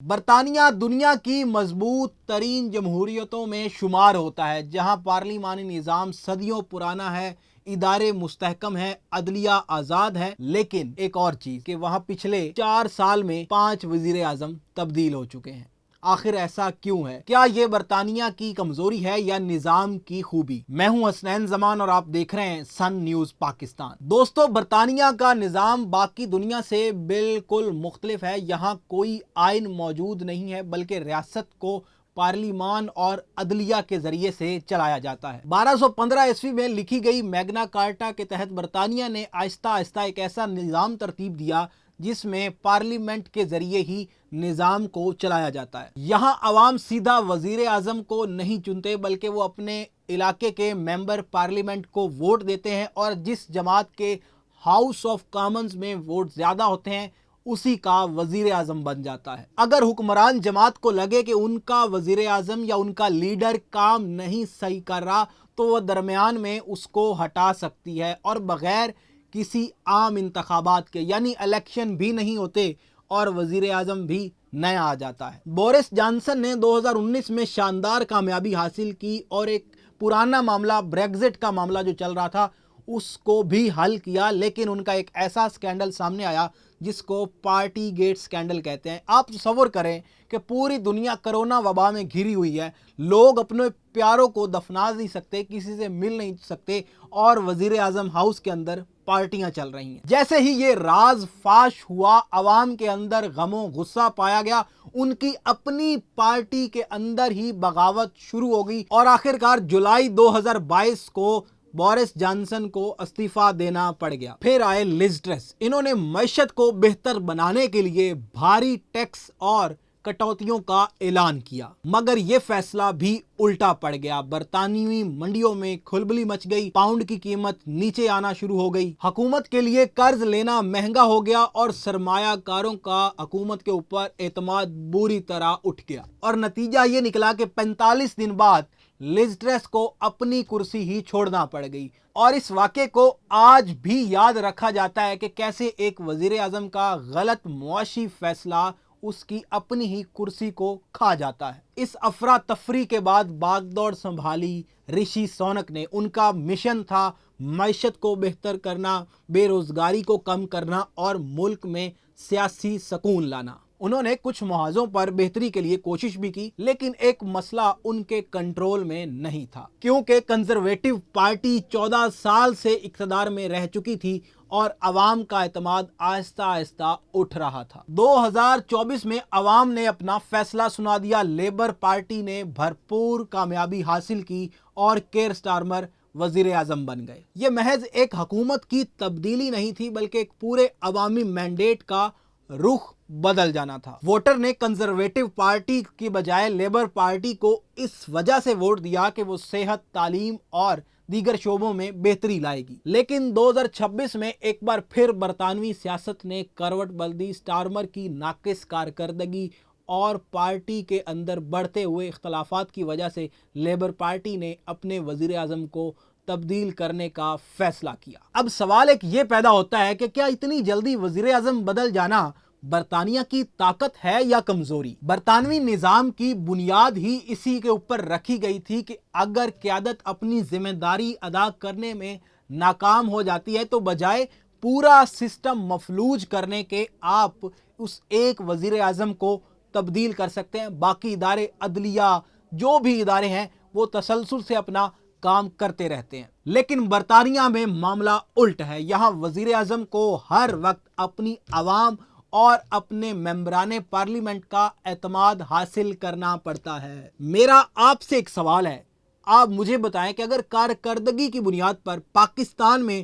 برطانیہ دنیا کی مضبوط ترین جمہوریتوں میں شمار ہوتا ہے، جہاں پارلیمانی نظام صدیوں پرانا ہے، ادارے مستحکم ہیں، عدلیہ آزاد ہے۔ لیکن ایک اور چیز کہ وہاں پچھلے 4 سال میں 5 وزیر اعظم تبدیل ہو چکے ہیں۔ آخر ایسا کیوں ہے؟ کیا یہ برطانیہ کی کمزوری ہے یا نظام کی خوبی؟ میں ہوں حسنین زمان اور آپ دیکھ رہے ہیں سن نیوز پاکستان۔ دوستو، برطانیہ کا نظام باقی دنیا سے بالکل مختلف ہے۔ یہاں کوئی آئین موجود نہیں ہے، بلکہ ریاست کو پارلیمان اور عدلیہ کے ذریعے سے چلایا جاتا ہے۔ 1215 عیسوی میں لکھی گئی میگنا کارٹا کے تحت برطانیہ نے آہستہ آہستہ ایک ایسا نظام ترتیب دیا جس میں پارلیمنٹ کے ذریعے ہی نظام کو چلایا جاتا ہے۔ یہاں عوام سیدھا وزیر اعظم کو نہیں چنتے، بلکہ وہ اپنے علاقے کے ممبر پارلیمنٹ کو ووٹ دیتے ہیں، اور جس جماعت کے ہاؤس آف کامنز میں ووٹ زیادہ ہوتے ہیں اسی کا وزیر اعظم بن جاتا ہے۔ اگر حکمران جماعت کو لگے کہ ان کا وزیر اعظم یا ان کا لیڈر کام نہیں صحیح کر رہا تو وہ درمیان میں اس کو ہٹا سکتی ہے، اور بغیر کسی عام انتخابات کے، یعنی الیکشن بھی نہیں ہوتے، اور وزیر اعظم بھی نیا آ جاتا ہے۔ بورس جانسن نے 2019 میں شاندار کامیابی حاصل کی اور ایک پرانا معاملہ بریگزٹ کا معاملہ جو چل رہا تھا اس کو بھی حل کیا، لیکن ان کا ایک ایسا سکینڈل سامنے آیا جس کو پارٹی گیٹ سکینڈل کہتے ہیں۔ آپ تصور کریں کہ پوری دنیا کرونا وبا میں گھری ہوئی ہے، لوگ اپنے پیاروں کو دفنا نہیں سکتے، کسی سے مل نہیں سکتے، اور وزیر اعظم ہاؤس کے اندر پارٹیاں چل رہی ہیں۔ جیسے ہی یہ راز فاش ہوا، عوام کے اندر غم و غصہ پایا گیا، ان کی اپنی پارٹی کے اندر ہی بغاوت شروع ہو گئی، اور آخرکار جولائی 2022 کو بورس جانسن کو استعفیٰ دینا پڑ گیا۔ پھر آئے لیز ٹرس۔ انہوں نے معیشت کو بہتر بنانے کے لیے بھاری ٹیکس اور کٹوتیوں کا اعلان کیا، مگر یہ فیصلہ بھی الٹا پڑ گیا۔ برطانوی منڈیوں میں کھلبلی مچ گئی، پاؤنڈ کی قیمت نیچے آنا شروع ہو گئی، حکومت کے لیے قرض لینا مہنگا ہو گیا، اور سرمایہ کاروں کا حکومت کے اوپر اعتماد بری طرح اٹھ گیا، اور نتیجہ یہ نکلا کہ 45 دن بعد لیز ٹرس کو اپنی کرسی ہی چھوڑنا پڑ گئی۔ اور اس واقعے کو آج بھی یاد رکھا جاتا ہے کہ کیسے ایک وزیر اعظم کا غلط معاشی فیصلہ اس کی اپنی ہی کرسی کو کھا جاتا ہے۔ اس افراتفری کے بعد باغ دوڑ سنبھالی رشی سونک نے۔ ان کا مشن تھا معیشت کو بہتر کرنا، بے روزگاری کو کم کرنا اور ملک میں سیاسی سکون لانا۔ انہوں نے کچھ محاذوں پر بہتری کے لیے کوشش بھی کی، لیکن ایک مسئلہ ان کے کنٹرول میں نہیں تھا، کیونکہ کنزرویٹو پارٹی 14 سال سے اقتدار میں رہ چکی تھی اور عوام کا اعتماد آہستہ آہستہ اٹھ رہا تھا۔ 2024 میں عوام نے اپنا فیصلہ سنا دیا۔ لیبر پارٹی نے بھرپور کامیابی حاصل کی اور کیئر سٹارمر وزیر اعظم بن گئے۔ یہ محض ایک حکومت کی تبدیلی نہیں تھی، بلکہ ایک پورے عوامی مینڈیٹ کا رخ بدل جانا تھا۔ ووٹر نے کنزرویٹو پارٹی کی بجائے لیبر پارٹی کو اس وجہ سے ووٹ دیا کہ وہ صحت، تعلیم اور دیگر شعبوں میں بہتری لائے گی۔ لیکن 2026 میں ایک بار پھر برطانوی سیاست نے کروٹ بدلی۔ سٹارمر کی ناقص کارکردگی اور پارٹی کے اندر بڑھتے ہوئے اختلافات کی وجہ سے لیبر پارٹی نے اپنے وزیر اعظم کو تبدیل کرنے کا فیصلہ کیا۔ اب سوال ایک یہ پیدا ہوتا ہے کہ کیا اتنی جلدی وزیر اعظم بدل جانا برطانیہ کی طاقت ہے یا کمزوری؟ برطانوی نظام کی بنیاد ہی اسی کے اوپر رکھی گئی تھی کہ اگر قیادت اپنی ذمہ داری ادا کرنے میں ناکام ہو جاتی ہے تو بجائے پورا سسٹم مفلوج کرنے کے آپ اس ایک وزیر اعظم کو تبدیل کر سکتے ہیں۔ باقی ادارے، عدلیہ، جو بھی ادارے ہیں وہ تسلسل سے اپنا کام کرتے رہتے ہیں۔ لیکن برطانیہ میں معاملہ الٹ ہے۔ یہاں وزیر اعظم کو ہر وقت اپنی عوام اور اپنے ممبران پارلیمنٹ کا اعتماد حاصل کرنا پڑتا ہے۔ میرا آپ سے ایک سوال ہے، آپ مجھے بتائیں کہ اگر کارکردگی کی بنیاد پر پاکستان میں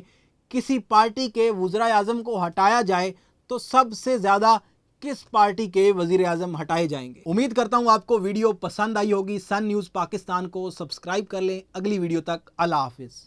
کسی پارٹی کے وزراء اعظم کو ہٹایا جائے تو سب سے زیادہ کس پارٹی کے وزیر اعظم ہٹائے جائیں گے؟ امید کرتا ہوں آپ کو ویڈیو پسند آئی ہوگی۔ سن نیوز پاکستان کو سبسکرائب کر لیں۔ اگلی ویڈیو تک اللہ حافظ۔